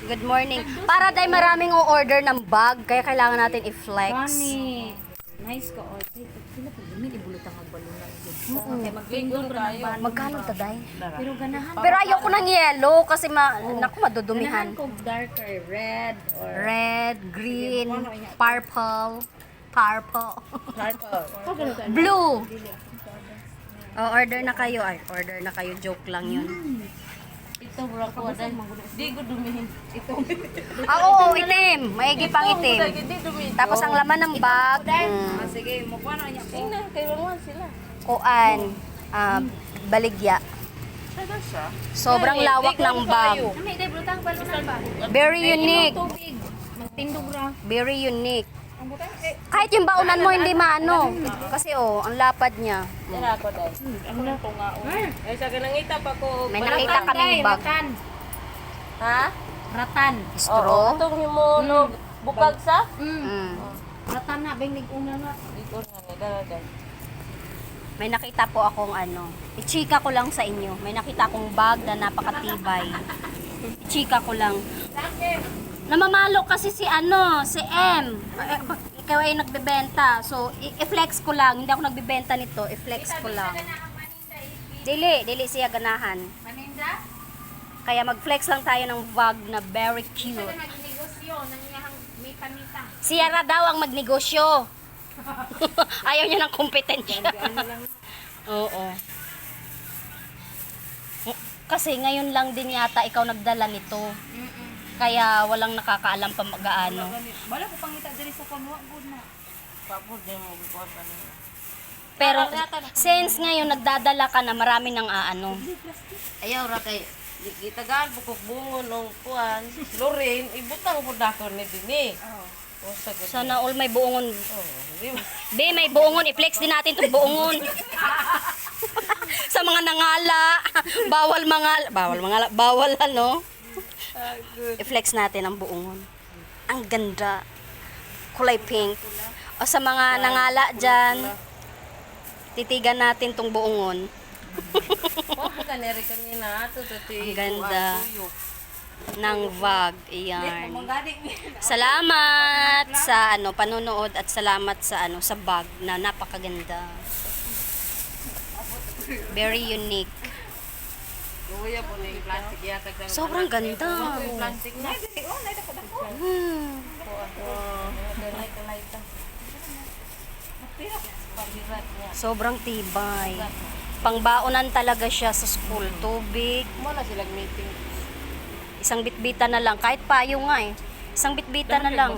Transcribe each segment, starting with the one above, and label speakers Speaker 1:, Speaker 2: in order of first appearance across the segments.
Speaker 1: Good morning. Para dahil maraming o-order ng bag, kaya kailangan natin i-flex.
Speaker 2: Gani. Nice ka. Oh, sila po dumi ibulot ang magbalunan. Okay, magpindol ra ng balon.
Speaker 1: Magkano taday?
Speaker 2: Pero ganahan.
Speaker 1: Pero ayoko ng yellow kasi naku, madudumihan.
Speaker 2: Ganahan ko darker red or
Speaker 1: Red, green, purple, blue. Order na kayo. Ay, order na kayo. Joke lang yun.
Speaker 2: ito bro ko dai. Di ko dumihin. Ito.
Speaker 1: Oo, itim. Maigi pang itim. Tapos ang laman ng bag,
Speaker 2: Sige, mo kuha na niya. Tingnan kay Juan sila.
Speaker 1: kuan, baligya.
Speaker 2: Sada siya.
Speaker 1: Sobrang lawak ng bag.
Speaker 2: Kami dai brutang balunan ba?
Speaker 1: Very unique.
Speaker 2: Tubig. Magtindog ra.
Speaker 1: Very unique.
Speaker 2: Ang butang
Speaker 1: Kahit yung baunan mo hindi maano. Kasi ang lapad niya.
Speaker 2: Dira ko dai. Ako na to nga. Ay sa kanangita pa ko.
Speaker 1: May nakita kaming bag.
Speaker 2: Ha?
Speaker 1: Ratan.
Speaker 2: Oo,
Speaker 1: Straw.
Speaker 2: itong himuno bukag sa?
Speaker 1: Mm.
Speaker 2: Ratan na, bing una na. Ligon na ni dalaga.
Speaker 1: May nakita po akong i-chika ko lang sa inyo. May nakita akong bag na napakatibay. I-chika ko lang. Namamalo kasi si M. Ikaw ay nagbebenta. So, i-flex ko lang. Hindi ako nagbebenta nito. I-flex ko lang. Dili siya ganahan. Kaya mag-flex lang tayo ng bag na very cute. Siya ra daw ang magnegosyo. Ayaw niya ng kompetensya. Oo. Kasi ngayon lang din yata ikaw nagdala nito. Kaya walang nakakaalam pa magaano.
Speaker 2: Wala ko pangita diri sa kamuha good na. Papo din mo bukod pa niya.
Speaker 1: Pero since ngayon nagdadala ka na, marami nang aano.
Speaker 2: Ayaw ra kay gitagaan bukog bungon ng kuan. Lorraine ibutang pud ako ni dinhi. Oh, sagad.
Speaker 1: Sana all may buongon.
Speaker 2: Di
Speaker 1: Be, may buongon. I-flex din natin itong buongon. Sa mga nangala. Bawal ano. I-flex natin ang buongon. Ang ganda. Kulay pink. O sa mga nangala dyan, titigan natin tong buongon.
Speaker 2: Oh, kanere kanina ato
Speaker 1: Ang ganda ng bag. Iyan. Salamat sa panonood at salamat sa sa bag na napakaganda. Very unique.
Speaker 2: Kuya po ni plastic yata kang
Speaker 1: Sobrang ganda.
Speaker 2: plastic na.
Speaker 1: Hmm.
Speaker 2: Dalay kalay ta. Pabirat niya.
Speaker 1: Sobrang tibay. Pangbaonan talaga siya sa school. Tubig.
Speaker 2: Wala silang meeting.
Speaker 1: Isang bitbita na lang. Kahit payo nga eh. Isang bitbita na lang.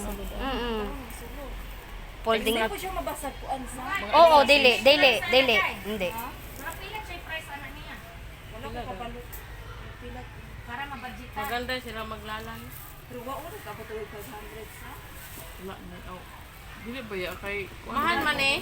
Speaker 1: Folding.
Speaker 2: Hindi ko siya mabasag kuan sa.
Speaker 1: Oo, dili. Hindi.
Speaker 2: Wala ko kabalo. Pila para mabudget. Maganda sila maglalan. Pero wa ora ka patulog 500 sa. Wala na. Dili ba ya kay mahal man eh.